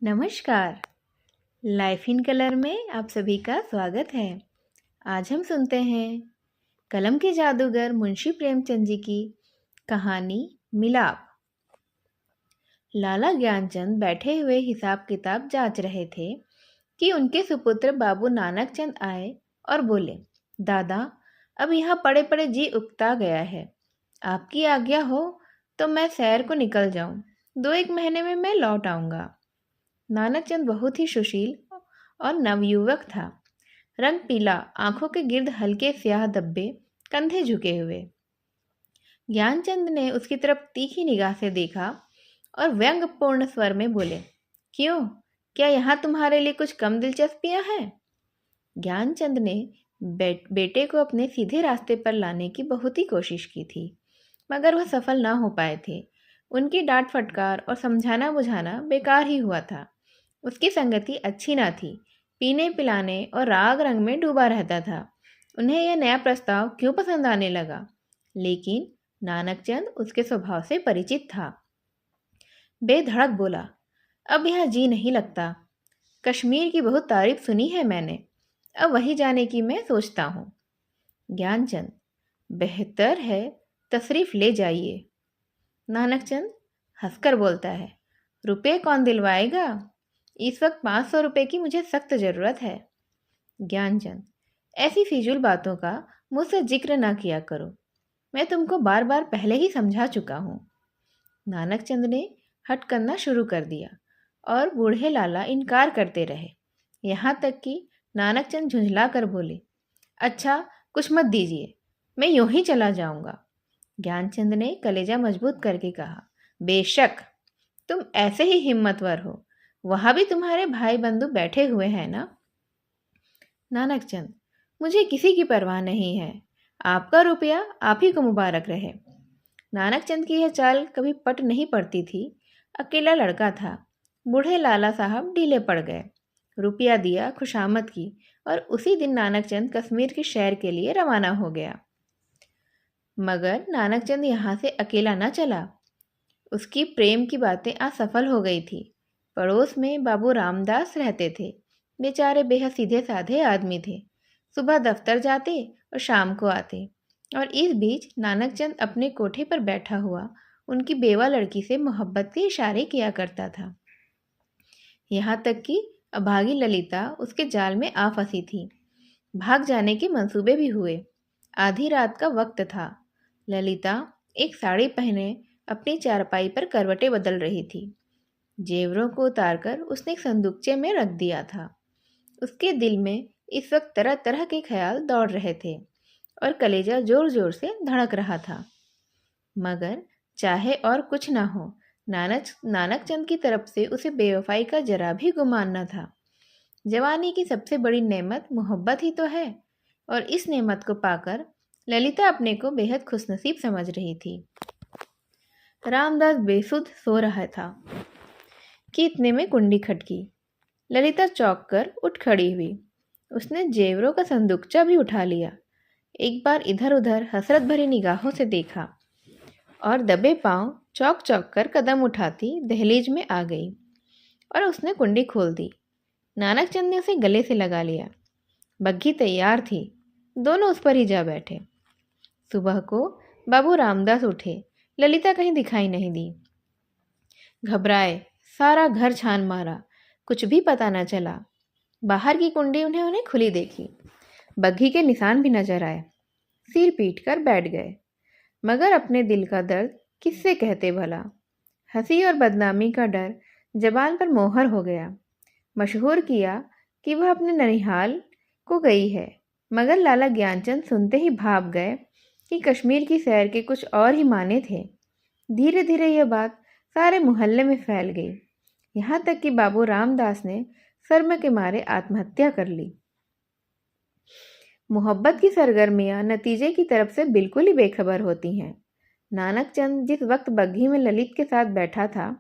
नमस्कार। Life in colour में आप सभी का स्वागत है। आज हम सुनते हैं कलम के जादूगर मुंशी प्रेमचंद जी की कहानी मिलाप। लाला ज्ञानचंद बैठे हुए हिसाब किताब जांच रहे थे कि उनके सुपुत्र बाबू नानक चंद आए और बोले, दादा, अब यहाँ पड़े पड़े जी उकता गया है। आपकी आज्ञा हो तो मैं सैर को निकल जाऊं। 2-1 महीने में मैं लौट आऊंगा। नानकचंद बहुत ही सुशील और नवयुवक था। रंग पीला, आंखों के गिर्द हल्के स्याह धब्बे, कंधे झुके हुए। ज्ञानचंद ने उसकी तरफ तीखी निगाह से देखा और व्यंग्यपूर्ण स्वर में बोले, क्यों, क्या यहाँ तुम्हारे लिए कुछ कम दिलचस्पियां हैं? ज्ञानचंद ने बेटे को अपने सीधे रास्ते पर लाने की बहुत ही कोशिश की थी, मगर वह सफल ना हो पाए थे। उनकी डांट फटकार और समझाना बुझाना बेकार ही हुआ था। उसकी संगति अच्छी ना थी, पीने पिलाने और राग रंग में डूबा रहता था। उन्हें यह नया प्रस्ताव क्यों पसंद आने लगा? लेकिन नानकचंद उसके स्वभाव से परिचित था। बेधड़क बोला, अब यहाँ जी नहीं लगता। कश्मीर की बहुत तारीफ सुनी है मैंने, अब वही जाने की मैं सोचता हूँ। ज्ञानचंद, बेहतर है, तशरीफ ले जाइए। नानकचंद हंसकर बोलता है, रुपये कौन दिलवाएगा? इस वक्त 500 रुपये की मुझे सख्त ज़रूरत है। ज्ञानचंद, ऐसी फिजूल बातों का मुझसे जिक्र ना किया करो, मैं तुमको बार बार पहले ही समझा चुका हूँ। नानकचंद ने हट करना शुरू कर दिया और बूढ़े लाला इनकार करते रहे। यहाँ तक कि नानकचंद झुंझला कर बोले, अच्छा, कुछ मत दीजिए, मैं यूं ही चला जाऊंगा। ज्ञानचंद ने कलेजा मजबूत करके कहा, बेशक, तुम ऐसे ही हिम्मतवर हो। वहां भी तुम्हारे भाई बंधु बैठे हुए हैं ना? नानकचंद, मुझे किसी की परवाह नहीं है। आपका रुपया आप ही को मुबारक रहे। नानकचंद की यह चाल कभी पट नहीं पड़ती थी। अकेला लड़का था। बूढ़े लाला साहब ढीले पड़ गए। रुपया दिया, खुशामद की, और उसी दिन नानकचंद कश्मीर की सैर के लिए रवाना हो गया। मगर नानकचंद यहाँ से अकेला न चला। उसकी प्रेम की बातें असफल हो गई थी। पड़ोस में बाबू रामदास रहते थे। बेचारे बेहद सीधे साधे आदमी थे। सुबह दफ्तर जाते और शाम को आते, और इस बीच नानकचंद अपने कोठे पर बैठा हुआ उनकी बेवा लड़की से मोहब्बत के इशारे किया करता था। यहाँ तक कि अभागी ललिता उसके जाल में आ फंसी थी। भाग जाने के मंसूबे भी हुए। आधी रात का वक्त था। ललिता एक साड़ी पहने अपनी चारपाई पर करवटें बदल रही थी। जेवरों को उतारकर उसने एक संदूकचे में रख दिया था। उसके दिल में इस वक्त तरह तरह के ख्याल दौड़ रहे थे और कलेजा जोर जोर से धड़क रहा था। मगर चाहे और कुछ ना हो, नानकचंद की तरफ से उसे बेवफाई का जरा भी गुमान न था। जवानी की सबसे बड़ी नेमत मोहब्बत ही तो है, और इस नेमत को पाकर ललिता अपने को बेहद खुशनसीब समझ रही थी। रामदास बेसुध सो रहा था कि इतने में कुंडी खटकी। ललिता चौंक कर उठ खड़ी हुई। उसने जेवरों का संदूकचा भी उठा लिया। एक बार इधर उधर हसरत भरी निगाहों से देखा और दबे पांव चौक चौक कर कदम उठाती दहलीज में आ गई और उसने कुंडी खोल दी। नानकचंद ने उसे गले से लगा लिया। बग्घी तैयार थी। दोनों उस पर ही जा बैठे। सुबह को बाबू रामदास उठे। ललिता कहीं दिखाई नहीं दी। घबराए, सारा घर छान मारा, कुछ भी पता न चला। बाहर की कुंडी उन्हें खुली देखी। बग्घी के निशान भी नजर आए। सिर पीट कर बैठ गए। मगर अपने दिल का दर्द किससे कहते भला? हंसी और बदनामी का डर जबान पर मोहर हो गया। मशहूर किया कि वह अपने ननिहाल को गई है। मगर लाला ज्ञानचंद सुनते ही भाप गए कि कश्मीर की सैर के कुछ और ही माने थे। धीरे धीरे यह बात सारे मोहल्ले में फैल गई। यहाँ तक कि बाबू रामदास ने शर्म के मारे आत्महत्या कर ली। मोहब्बत की सरगर्मियां नतीजे की तरफ से बिल्कुल ही बेखबर होती हैं। नानकचंद जिस वक्त बग्घी में ललित के साथ बैठा था,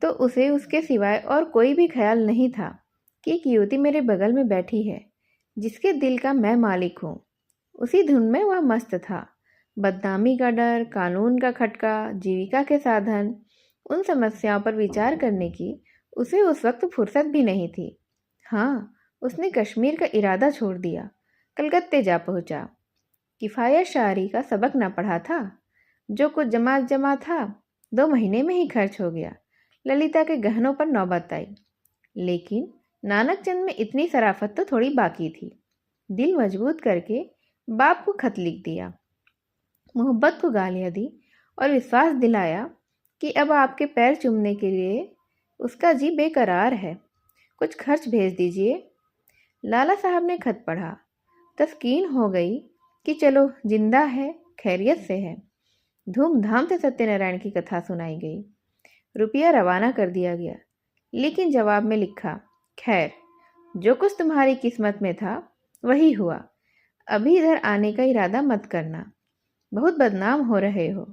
तो उसे उसके सिवाय और कोई भी ख्याल नहीं था कि एक युवती मेरे बगल में बैठी है, जिसके दिल का मैं मालिक हूँ। उसी धुन में वह मस्त था। बदनामी का डर, कानून का खटका, जीविका के साधन, उन समस्याओं पर विचार करने की उसे उस वक्त फुर्सत भी नहीं थी। हाँ, उसने कश्मीर का इरादा छोड़ दिया, कलकत्ते जा पहुंचा। किफ़ायत शायरी का सबक न पढ़ा था। जो कुछ जमा जमा था 2 महीने में ही खर्च हो गया। ललिता के गहनों पर नौबत आई। लेकिन नानक चंद में इतनी शराफत तो थोड़ी बाकी थी। दिल मजबूत करके बाप को खत लिख दिया, मोहब्बत को गालियाँ दी और विश्वास दिलाया कि अब आपके पैर चूमने के लिए उसका जी बेकरार है, कुछ खर्च भेज दीजिए। लाला साहब ने खत पढ़ा। तस्कीन हो गई कि चलो जिंदा है, खैरियत से है। धूमधाम से सत्यनारायण की कथा सुनाई गई। रुपया रवाना कर दिया गया, लेकिन जवाब में लिखा, खैर जो कुछ तुम्हारी किस्मत में था वही हुआ। अभी इधर आने का इरादा मत करना, बहुत बदनाम हो रहे हो।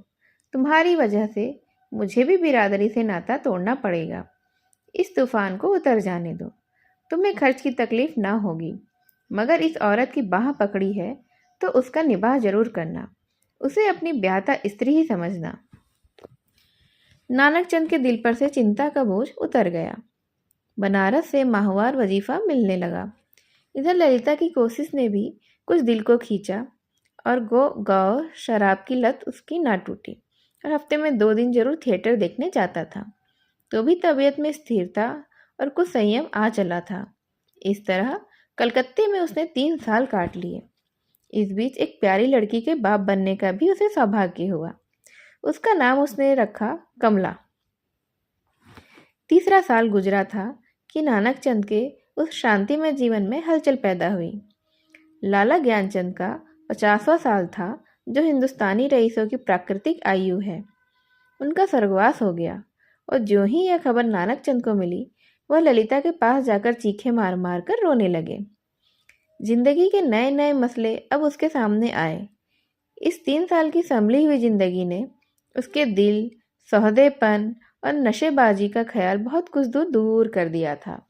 तुम्हारी वजह से मुझे भी बिरादरी से नाता तोड़ना पड़ेगा। इस तूफान को उतर जाने दो, तुम्हें खर्च की तकलीफ ना होगी, मगर इस औरत की बाह पकड़ी है तो उसका निबाह जरूर करना, उसे अपनी ब्याहता स्त्री ही समझना। नानक चंद के दिल पर से चिंता का बोझ उतर गया। बनारस से माहवार वजीफा मिलने लगा। इधर ललिता की कोशिश ने भी कुछ दिल को खींचा और गौ शराब की लत उसकी ना टूटी और हफ्ते में 2 दिन जरूर थिएटर देखने जाता था। तो भी तबीयत में स्थिरता और कुछ संयम आ चला था। इस तरह कलकत्ते में उसने 3 साल काट लिए। इस बीच एक प्यारी लड़की के बाप बनने का भी उसे सौभाग्य हुआ। उसका नाम उसने रखा कमला। तीसरा साल गुजरा था कि नानक चंद के उस शांतिमय जीवन में हलचल पैदा हुई। लाला ज्ञानचंद का 50वां साल था, जो हिंदुस्तानी रईसों की प्राकृतिक आयु है। उनका स्वर्गवास हो गया और ज्यों ही यह खबर नानक चंद को मिली, वह ललिता के पास जाकर चीखे मार मार कर रोने लगे। जिंदगी के नए नए मसले अब उसके सामने आए। इस 3 साल की संभली हुई जिंदगी ने उसके दिल, सौदेपन और नशेबाजी का ख्याल बहुत कुछ दूर दूर कर दिया था।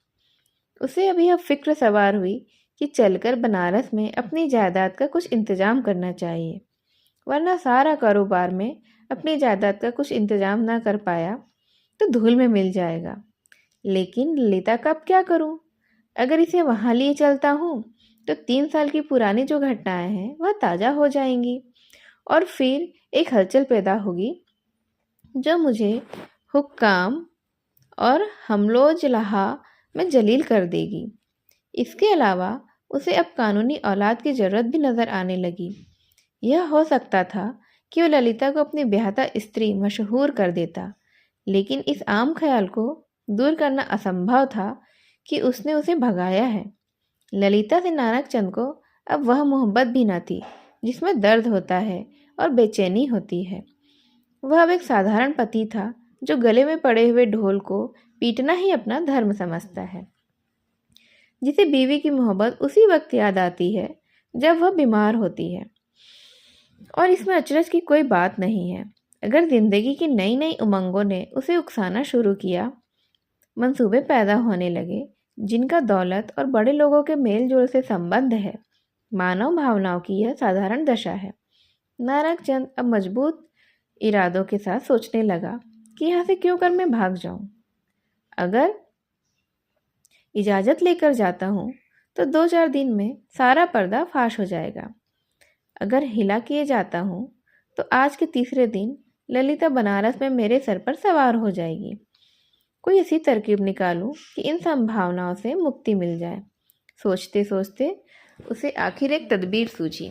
उसे अभी अब फिक्र सवार हुई कि चलकर बनारस में अपनी जायदाद का कुछ इंतजाम करना चाहिए, वरना सारा कारोबार में अपनी जायदाद का कुछ इंतजाम ना कर पाया तो धूल में मिल जाएगा। लेकिन ललिता का अब क्या करूं? अगर इसे वहां लिए चलता हूं तो 3 साल की पुरानी जो घटनाएं हैं वह ताज़ा हो जाएंगी और फिर एक हलचल पैदा होगी जो मुझे हुक्काम और हमलोजलहा में जलील कर देगी। इसके अलावा उसे अब कानूनी औलाद की ज़रूरत भी नज़र आने लगी। यह हो सकता था कि वह ललिता को अपनी ब्याहता स्त्री मशहूर कर देता, लेकिन इस आम ख्याल को दूर करना असंभव था कि उसने उसे भगाया है। ललिता से नानक चंद को अब वह मोहब्बत भी न थी जिसमें दर्द होता है और बेचैनी होती है। वह अब एक साधारण पति था जो गले में पड़े हुए ढोल को पीटना ही अपना धर्म समझता है, जिसे बीवी की मोहब्बत उसी वक्त याद आती है जब वह बीमार होती है। और इसमें अचरज की कोई बात नहीं है। अगर जिंदगी की नई नई उमंगों ने उसे उकसाना शुरू किया, मंसूबे पैदा होने लगे जिनका दौलत और बड़े लोगों के मेल जोल से संबंध है। मानव भावनाओं की यह साधारण दशा है। नानक चंद अब मजबूत इरादों के साथ सोचने लगा कि यहाँ से क्यों कर मैं भाग जाऊं। अगर इजाज़त लेकर जाता हूँ तो 2-4 दिन में सारा पर्दा फाश हो जाएगा। अगर हिला किए जाता हूँ तो आज के तीसरे दिन ललिता बनारस में मेरे सर पर सवार हो जाएगी। कोई ऐसी तरकीब निकालूं कि इन संभावनाओं से मुक्ति मिल जाए। सोचते सोचते उसे आखिर एक तदबीर सूझी।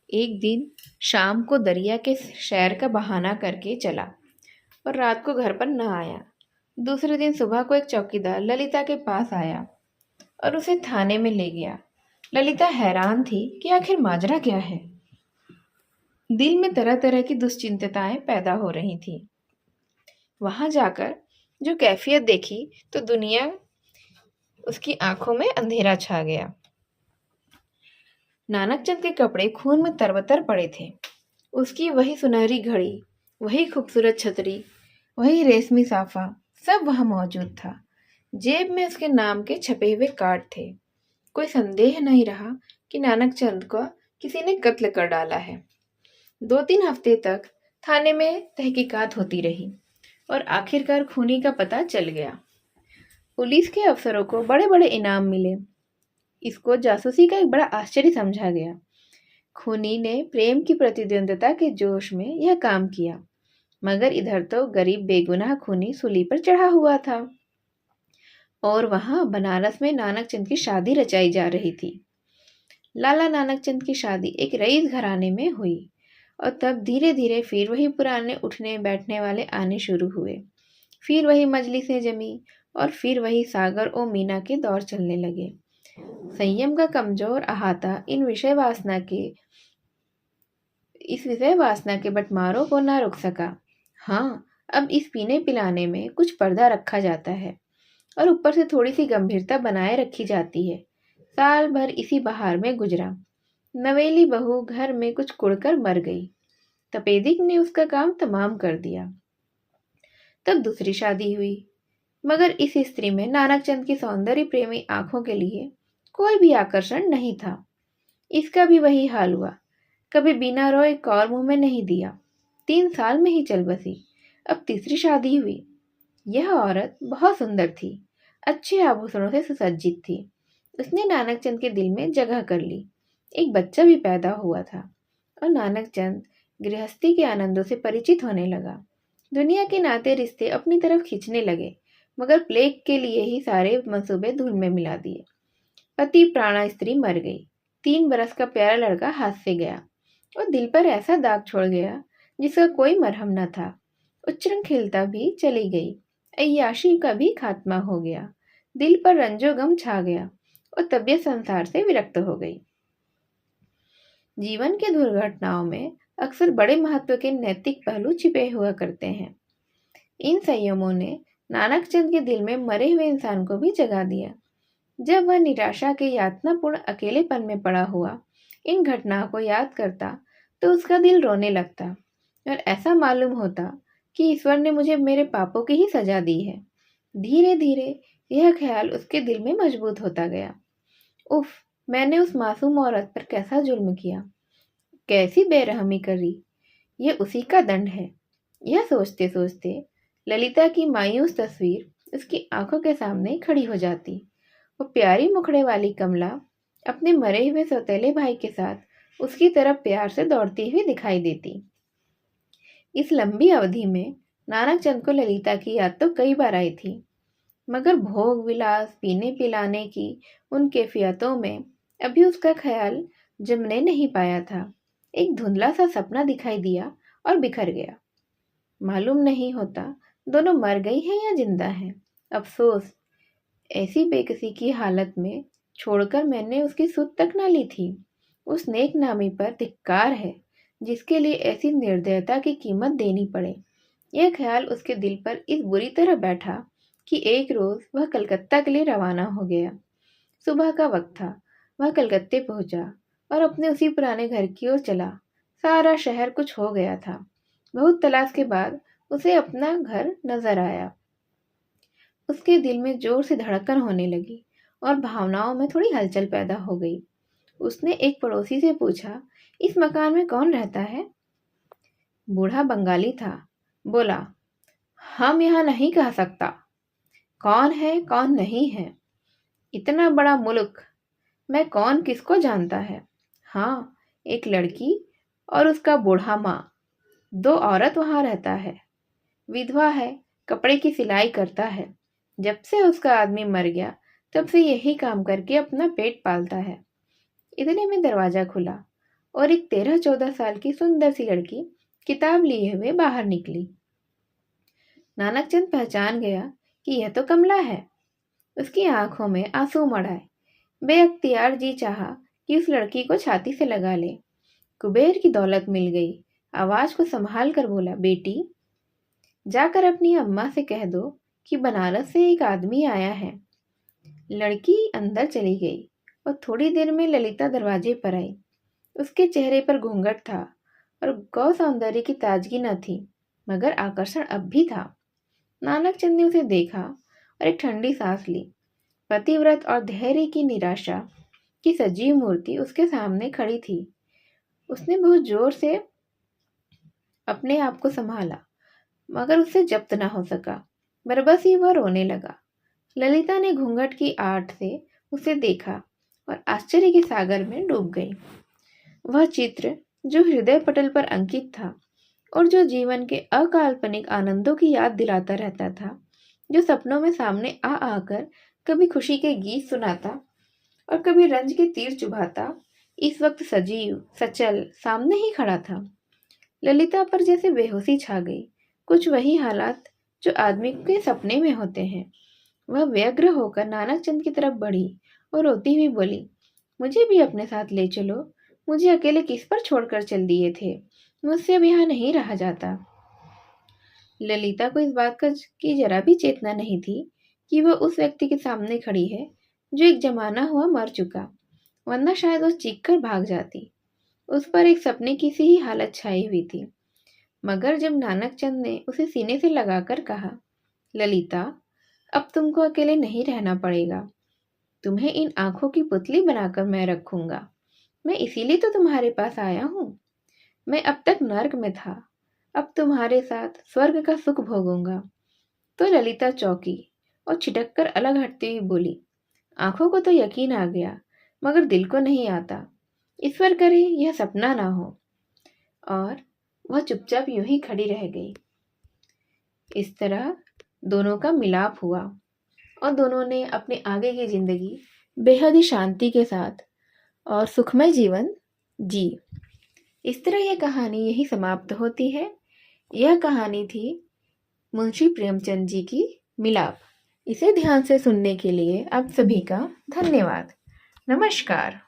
एक दिन शाम को दरिया के शहर का बहाना करके चला और रात को घर पर न आया। दूसरे दिन सुबह को एक चौकीदार ललिता के पास आया और उसे थाने में ले गया। ललिता हैरान थी कि आखिर माजरा क्या है। दिल में तरह तरह की दुश्चिंताएं पैदा हो रही थी। वहां जाकर जो कैफियत देखी तो दुनिया उसकी आंखों में अंधेरा छा गया। नानकचंद के कपड़े खून में तरबतर पड़े थे। उसकी वही सुनहरी घड़ी, वही खूबसूरत छतरी, वही रेशमी साफा, सब वहां मौजूद था। जेब में उसके नाम के छपे हुए कार्ड थे। कोई संदेह नहीं रहा कि नानकचंद को किसी ने कत्ल कर डाला है। 2-3 हफ्ते तक थाने में तहकीकात होती रही। और आखिरकार खूनी का पता चल गया। पुलिस के अफसरों को बड़े बड़े इनाम मिले। इसको जासूसी का एक बड़ा आश्चर्य समझा गया। खूनी ने प्रेम की प्रतिद्वंद्विता के जोश में यह काम किया, मगर इधर तो गरीब बेगुनाह खूनी सूली पर चढ़ा हुआ था और वहां बनारस में नानक चंद की शादी रचाई जा रही थी। लाला नानक चंद की शादी एक रईस घराने में हुई और तब धीरे धीरे फिर वही पुराने उठने बैठने वाले आने शुरू हुए। फिर वही मजलिसें जमी और फिर वही सागर और मीना के दौर चलने लगे। संयम का कमजोर अहाता इस विषय वासना के बंटवारों को ना रुक सका। हाँ, अब इस पीने पिलाने में कुछ पर्दा रखा जाता है और ऊपर से थोड़ी सी गंभीरता बनाए रखी जाती है। साल भर इसी बहार में गुजरा। नवेली बहू घर में कुछ कुड़कर मर गई। तपेदिक ने उसका काम तमाम कर दिया। तब दूसरी शादी हुई, मगर इस स्त्री में नानक चंद की सौंदर्य प्रेमी आंखों के लिए कोई भी आकर्षण नहीं था। इसका भी वही हाल हुआ। कभी बिना रोए कौर मुंह में नहीं दिया। 3 साल में ही चल बसी। अब तीसरी शादी हुई। यह औरत बहुत सुंदर थी, अच्छे आभूषणों से सुसज्जित थी। उसने नानक चंद के दिल में जगह कर ली। एक बच्चा भी पैदा हुआ था और नानक चंद गृहस्थी के आनंदों से परिचित होने लगा। दुनिया के नाते रिश्ते अपनी तरफ खींचने लगे, मगर प्लेग के लिए ही सारे मंसूबे धूल में मिला दिए। पति प्राणा स्त्री मर गई। 3 बरस का प्यारा लड़का हाथ से गया और दिल पर ऐसा दाग छोड़ गया जिसका कोई मरहम न था। उच्चारण खिलता भी चली गई। अय्याशी का भी खात्मा हो गया। दिल पर रंजो गम छा गया और तबीयत संसार से विरक्त हो गई। जीवन के दुर्घटनाओं में अक्सर बड़े महत्व के नैतिक पहलू छिपे हुआ करते हैं। इन संयमों ने नानक चंद के दिल में मरे हुए इंसान को भी जगा दिया। जब वह निराशा के यातनापूर्ण अकेलेपन में पड़ा हुआ इन घटनाओं को याद करता तो उसका दिल रोने लगता और ऐसा मालूम होता कि ईश्वर ने मुझे मेरे पापों की ही सजा दी है। धीरे धीरे यह ख्याल उसके दिल में मजबूत होता गया। उफ, मैंने उस मासूम औरत पर कैसा जुल्म किया, कैसी बेरहमी करी, यह उसी का दंड है। यह सोचते सोचते ललिता की मायूस तस्वीर उसकी आंखों के सामने खड़ी हो जाती। वो प्यारी मुखड़े वाली कमला अपने मरे हुए सौतेले भाई के साथ उसकी तरफ प्यार से दौड़ती हुई दिखाई देती। इस लंबी अवधि में नानक चंद को ललिता की याद तो कई बार आई थी, मगर भोग विलास पीने पिलाने की उन कैफियतों में अभी उसका ख्याल जमने नहीं पाया था। एक धुंधला सा सपना दिखाई दिया और बिखर गया। मालूम नहीं होता दोनों मर गई हैं या जिंदा हैं। अफसोस, ऐसी बेकसी की हालत में छोड़कर मैंने उसकी सुध तक न ली थी। उस नेक नामी पर धिक्कार है जिसके लिए ऐसी निर्दयता की कीमत देनी पड़े। यह ख्याल उसके दिल पर इस बुरी तरह बैठा कि एक रोज वह कलकत्ता के लिए रवाना हो गया। सुबह का वक्त था। वह कलकत्ते पहुंचा और अपने उसी पुराने घर की ओर चला। सारा शहर कुछ हो गया था। बहुत तलाश के बाद उसे अपना घर नजर आया। उसके दिल में जोर से धड़कन होने लगी और भावनाओं में थोड़ी हलचल पैदा हो गई। उसने एक पड़ोसी से पूछा, इस मकान में कौन रहता है? बूढ़ा बंगाली था। बोला, हम यहाँ नहीं कह सकता कौन है कौन नहीं है। इतना बड़ा मुल्क मैं कौन किसको जानता है। हाँ, एक लड़की और उसका बूढ़ा माँ, 2 औरत वहां रहता है। विधवा है, कपड़े की सिलाई करता है। जब से उसका आदमी मर गया तब से यही काम करके अपना पेट पालता है। इतने में दरवाजा खुला और एक 13-14 साल की सुंदर सी लड़की किताब लिए हुए बाहर निकली। नानक चंद पहचान गया कि यह तो कमला है। उसकी आंखों में आंसू मड़ आए। बेअख्तियार जी चाहा कि उस लड़की को छाती से लगा ले। कुबेर की दौलत मिल गई। आवाज को संभाल कर बोला, बेटी, जाकर अपनी अम्मा से कह दो कि बनारस से एक आदमी आया है। लड़की अंदर चली गई और थोड़ी देर में ललिता दरवाजे पर आई। उसके चेहरे पर घूंघट था और गौ सौंदर्य की ताजगी न थी, मगर आकर्षण अब भी था। नानक चंद ने उसे देखा और एक ठंडी सांस ली। पतिव्रत और धैर्य की निराशा की सजीव मूर्ति उसके सामने खड़ी थी। उसने बहुत जोर से अपने आप को संभाला। मगर उससे जब्त न हो सका। बस ही वह रोने लगा। ललिता ने घूंघट की आड़ से उसे देखा और आश्चर्य के सागर में डूब गई। वह चित्र जो हृदय पटल पर अंकित था और जो जीवन के अकाल्पनिक आनंदों की याद दिलाता रहता था, जो सपनों में सामने आ आकर कभी खुशी के गीत सुनाता और कभी रंज के तीर चुभाता, इस वक्त सजीव सचल सामने ही खड़ा था। ललिता पर जैसे बेहोशी छा गई। कुछ वही हालात जो आदमी के सपने में होते हैं। वह व्यग्र होकर नानक चंद की तरफ बढ़ी और रोती हुई बोली, मुझे भी अपने साथ ले चलो। मुझे अकेले किस पर छोड़कर चल दिए थे? मुझसे अब यहाँ नहीं रहा जाता। ललिता को इस बात की जरा भी चेतना नहीं थी कि वह उस व्यक्ति के सामने खड़ी है जो एक जमाना हुआ मर चुका, वरना शायद वो चीख कर भाग जाती। उस पर एक सपने की सी ही हालत छाई हुई थी। मगर जब नानक चंद ने उसे सीने से लगाकर कहा, ललिता, अब तुमको अकेले नहीं रहना पड़ेगा। तुम्हें इन आंखों की पुतली बनाकर मैं रखूंगा। मैं इसीलिए तो तुम्हारे पास आया हूं। मैं अब तक नर्क में था, अब तुम्हारे साथ स्वर्ग का सुख भोगूंगा। तो ललिता चौंकी और छिटक कर अलग हटती हुई बोली, आंखों को तो यकीन आ गया, मगर दिल को नहीं आता। ईश्वर करे यह सपना ना हो। और वह चुपचाप यूं ही खड़ी रह गई। इस तरह दोनों का मिलाप हुआ और दोनों ने अपने आगे की जिंदगी बेहद ही शांति के साथ और सुखमय जीवन जी। इस तरह यह कहानी यही समाप्त होती है। यह कहानी थी मुंशी प्रेमचंद जी की मिलाप। इसे ध्यान से सुनने के लिए आप सभी का धन्यवाद। नमस्कार।